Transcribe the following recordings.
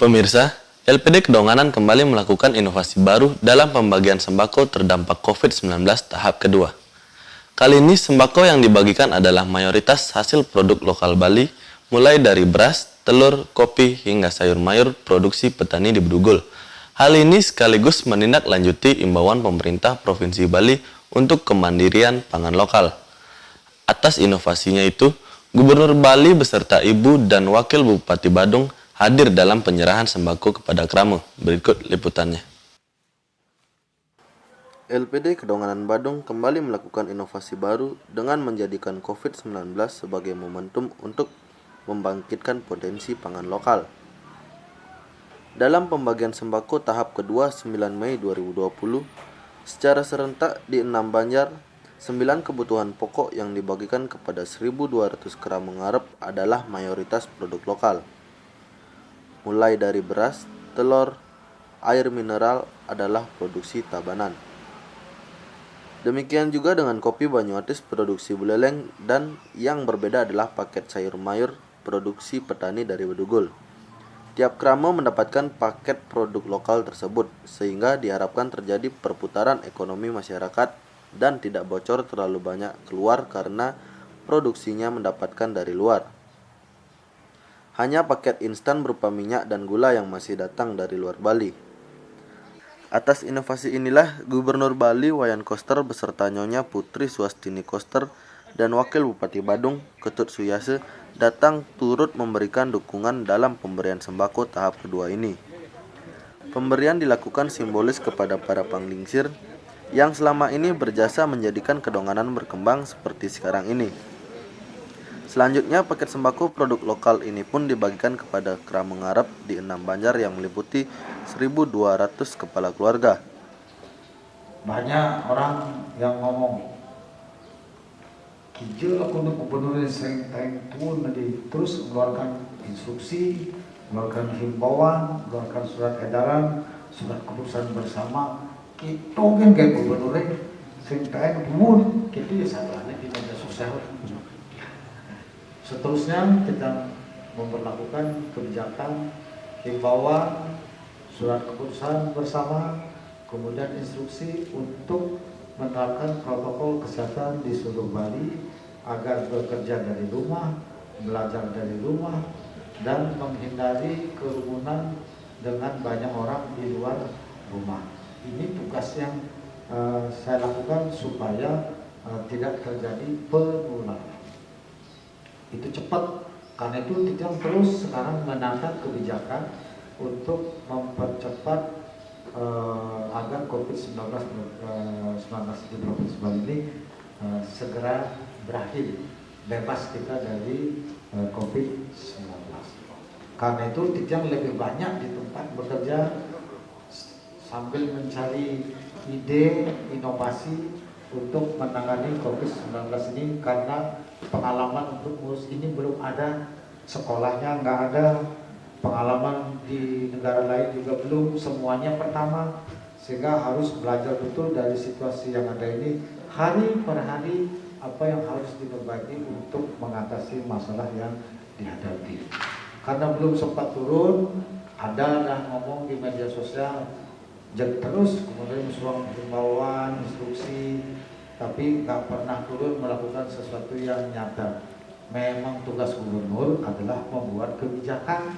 Pemirsa, LPD Kedonganan kembali melakukan inovasi baru dalam pembagian sembako terdampak COVID-19 tahap kedua. Kali ini sembako yang dibagikan adalah mayoritas hasil produk lokal Bali, mulai dari beras, telur, kopi, hingga sayur mayur produksi petani di Bedugul. Hal ini sekaligus menindaklanjuti imbauan pemerintah Provinsi Bali untuk kemandirian pangan lokal. Atas inovasinya itu, Gubernur Bali beserta Ibu dan Wakil Bupati Badung hadir dalam penyerahan sembako kepada Kramo. Berikut liputannya. LPD Kedonganan Badung kembali melakukan inovasi baru dengan menjadikan COVID-19 sebagai momentum untuk membangkitkan potensi pangan lokal. Dalam pembagian sembako tahap kedua 9 Mei 2020, secara serentak di 6 Banjar, 9 kebutuhan pokok yang dibagikan kepada 1.200 Kramo Ngarep adalah mayoritas produk lokal. Mulai dari beras, telur, air mineral adalah produksi Tabanan. Demikian juga dengan kopi Banyuatis produksi Buleleng, dan yang berbeda adalah paket sayur mayur produksi petani dari Bedugul. Tiap Kramo mendapatkan paket produk lokal tersebut, sehingga diharapkan terjadi perputaran ekonomi masyarakat dan tidak bocor terlalu banyak keluar karena produksinya mendapatkan dari luar. Hanya paket instan berupa minyak dan gula yang masih datang dari luar Bali. Atas inovasi inilah Gubernur Bali Wayan Koster beserta Nyonya Putri Swastini Koster dan Wakil Bupati Badung Ketut Suyase datang turut memberikan dukungan dalam pemberian sembako tahap kedua ini. Pemberian dilakukan simbolis kepada para panglingsir yang selama ini berjasa menjadikan Kedonganan berkembang seperti sekarang ini. Selanjutnya, paket sembako produk lokal ini pun dibagikan kepada Kramo Ngarep di 6 Banjar yang meliputi 1.200 kepala keluarga. Banyak orang yang ngomong, kijil aku untuk gubernur yang turun nanti terus mengeluarkan instruksi, mengeluarkan himbauan, mengeluarkan surat edaran, surat keputusan bersama. Kita kan kayak gubernur yang turun, kita ya salahnya di media sosial. Seterusnya kita memperlakukan kebijakan, himbauan, surat keputusan bersama, kemudian instruksi untuk menerapkan protokol kesehatan di seluruh Bali agar bekerja dari rumah, belajar dari rumah, dan menghindari kerumunan dengan banyak orang di luar rumah. Ini tugas yang saya lakukan supaya tidak terjadi penularan. Itu cepat, karena itu kita terus sekarang menata kebijakan untuk mempercepat agar COVID-19 di Provinsi Bali ini segera berakhir, bebas kita dari COVID-19. Karena itu Tijang lebih banyak di tempat bekerja sambil mencari ide, inovasi untuk menangani COVID-19 ini, karena pengalaman untuk ngurus ini belum ada, sekolahnya nggak ada, pengalaman di negara lain juga belum, semuanya pertama, sehingga harus belajar betul dari situasi yang ada ini, hari per hari apa yang harus diperbaiki untuk mengatasi masalah yang dihadapi. Karena belum sempat turun, ada yang ngomong di media sosial, jadi terus kemudian suruh himbauan, instruksi, tapi nggak pernah turun melakukan sesuatu yang nyata. Memang tugas gubernur adalah membuat kebijakan,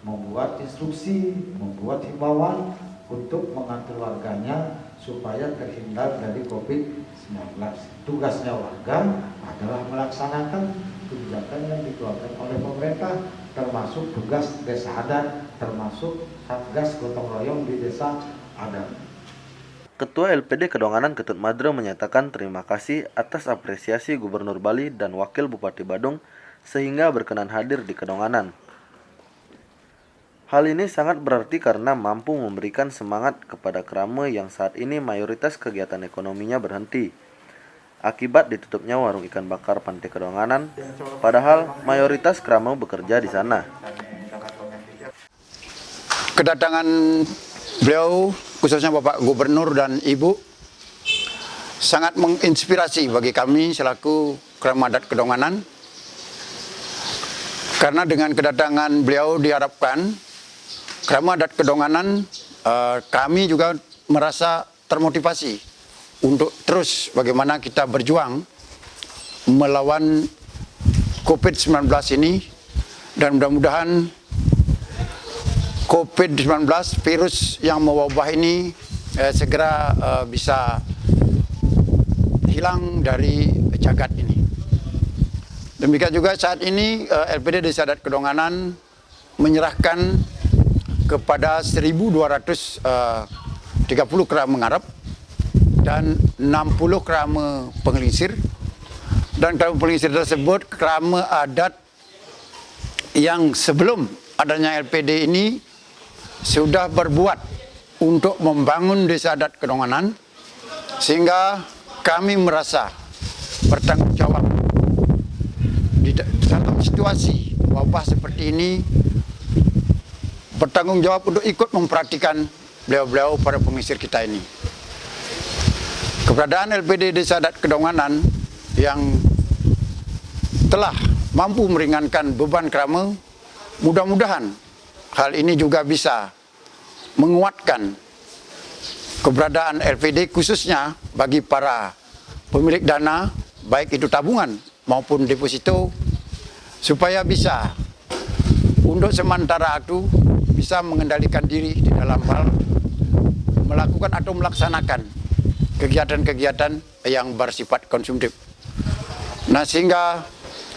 membuat instruksi, membuat himbauan untuk mengatur warganya supaya terhindar dari COVID-19. Tugasnya warga adalah melaksanakan kebijakan yang dikeluarkan oleh pemerintah, termasuk tugas desa adat, termasuk satgas gotong royong di desa adat. Ketua LPD Kedonganan Ketut Madre menyatakan terima kasih atas apresiasi Gubernur Bali dan Wakil Bupati Badung sehingga berkenan hadir di Kedonganan. Hal ini sangat berarti karena mampu memberikan semangat kepada Kramo yang saat ini mayoritas kegiatan ekonominya berhenti akibat ditutupnya warung ikan bakar Pantai Kedonganan, padahal mayoritas Kramo bekerja di sana. Kedatangan beliau, khususnya Bapak Gubernur dan Ibu, sangat menginspirasi bagi kami selaku Kramo Adat Kedonganan, karena dengan kedatangan beliau diharapkan Krama Adat Kedonganan, kami juga merasa termotivasi untuk terus bagaimana kita berjuang melawan COVID-19 ini, dan mudah-mudahan COVID-19 virus yang mewabah ini segera bisa hilang dari jagat ini. Demikian juga saat ini LPD Desa Adat Kedonganan menyerahkan kepada 1.230 kerama mengarap dan 60 kerama penglingsir. Dan kerama penglingsir tersebut kerama adat yang sebelum adanya LPD ini sudah berbuat untuk membangun Desa Adat Kedonganan, sehingga kami merasa bertanggung jawab di dalam situasi wabah seperti ini, bertanggung jawab untuk ikut memperhatikan beliau-beliau para pengisir kita ini. Keberadaan LPD Desa Adat Kedonganan yang telah mampu meringankan beban kerama, mudah-mudahan hal ini juga bisa menguatkan keberadaan LPD khususnya bagi para pemilik dana, baik itu tabungan maupun deposito, supaya bisa untuk sementara itu bisa mengendalikan diri di dalam hal melakukan atau melaksanakan kegiatan-kegiatan yang bersifat konsumtif. Nah, sehingga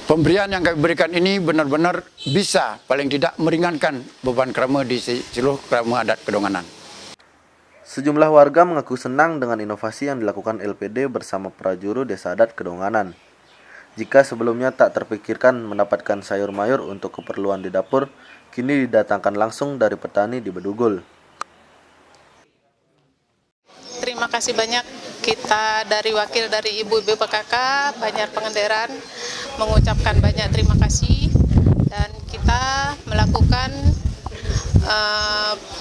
pemberian yang kami berikan ini benar-benar bisa paling tidak meringankan beban kerama di seluruh kerama adat Kedonganan. Sejumlah warga mengaku senang dengan inovasi yang dilakukan LPD bersama prajuru Desa Adat Kedonganan. Jika sebelumnya tak terpikirkan mendapatkan sayur mayur untuk keperluan di dapur, kini didatangkan langsung dari petani di Bedugul. Terima kasih banyak kita dari wakil dari Ibu-Ibu PKK Banjar Pangandaran mengucapkan banyak terima kasih, dan kita melakukan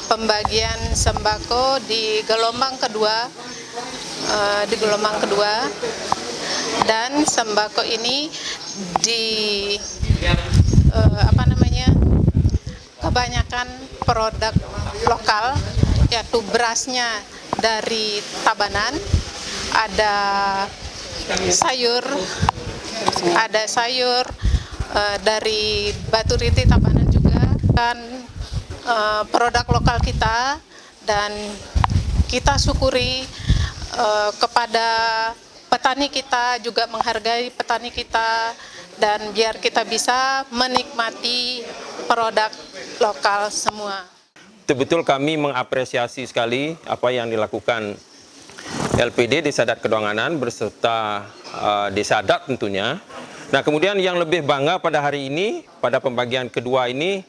pembagian sembako di gelombang kedua, dan sembako ini kebanyakan produk lokal, yaitu berasnya dari Tabanan, ada sayur dari Batu Riti Tabanan juga, dan produk lokal kita, dan kita syukuri kepada petani kita, juga menghargai petani kita, dan biar kita bisa menikmati produk lokal semua. Betul-betul kami mengapresiasi sekali apa yang dilakukan LPD Desa Adat Kedonganan berserta Desa Adat tentunya. Nah, kemudian yang lebih bangga pada hari ini, pada pembagian kedua ini,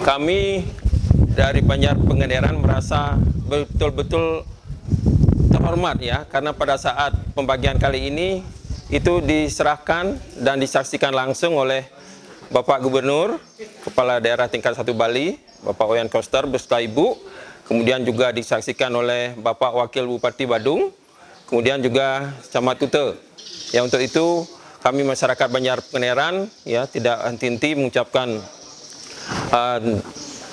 kami dari Banjar Pangandaran merasa betul-betul terhormat ya, karena pada saat pembagian kali ini itu diserahkan dan disaksikan langsung oleh Bapak Gubernur, Kepala Daerah tingkat 1 Bali, Bapak Wayan Koster beserta Ibu, kemudian juga disaksikan oleh Bapak Wakil Bupati Badung, kemudian juga Camat Tute. Ya, untuk itu kami masyarakat Banjar Pangandaran ya tidak henti-henti mengucapkan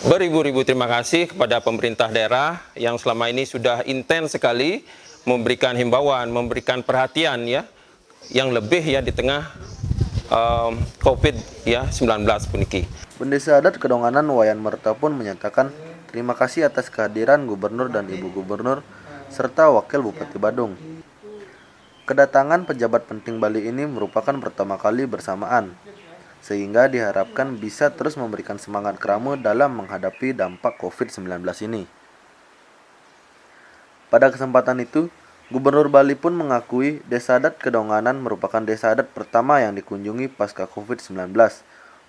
beribu-ribu terima kasih kepada pemerintah daerah yang selama ini sudah intens sekali memberikan himbauan, memberikan perhatian ya yang lebih ya di tengah COVID-19 puniki. Pendesa Adat Kedonganan Wayan Merta pun menyatakan terima kasih atas kehadiran Gubernur dan Ibu Gubernur serta Wakil Bupati Badung. Kedatangan pejabat penting Bali ini merupakan pertama kali bersamaan, sehingga diharapkan bisa terus memberikan semangat kerama dalam menghadapi dampak COVID-19 ini. Pada kesempatan itu, Gubernur Bali pun mengakui Desa Adat Kedonganan merupakan desa adat pertama yang dikunjungi pasca COVID-19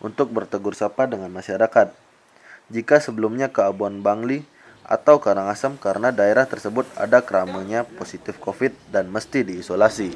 untuk bertegur sapa dengan masyarakat. Jika sebelumnya ke Abuan Bangli atau Karangasem karena daerah tersebut ada keramanya positif COVID dan mesti diisolasi.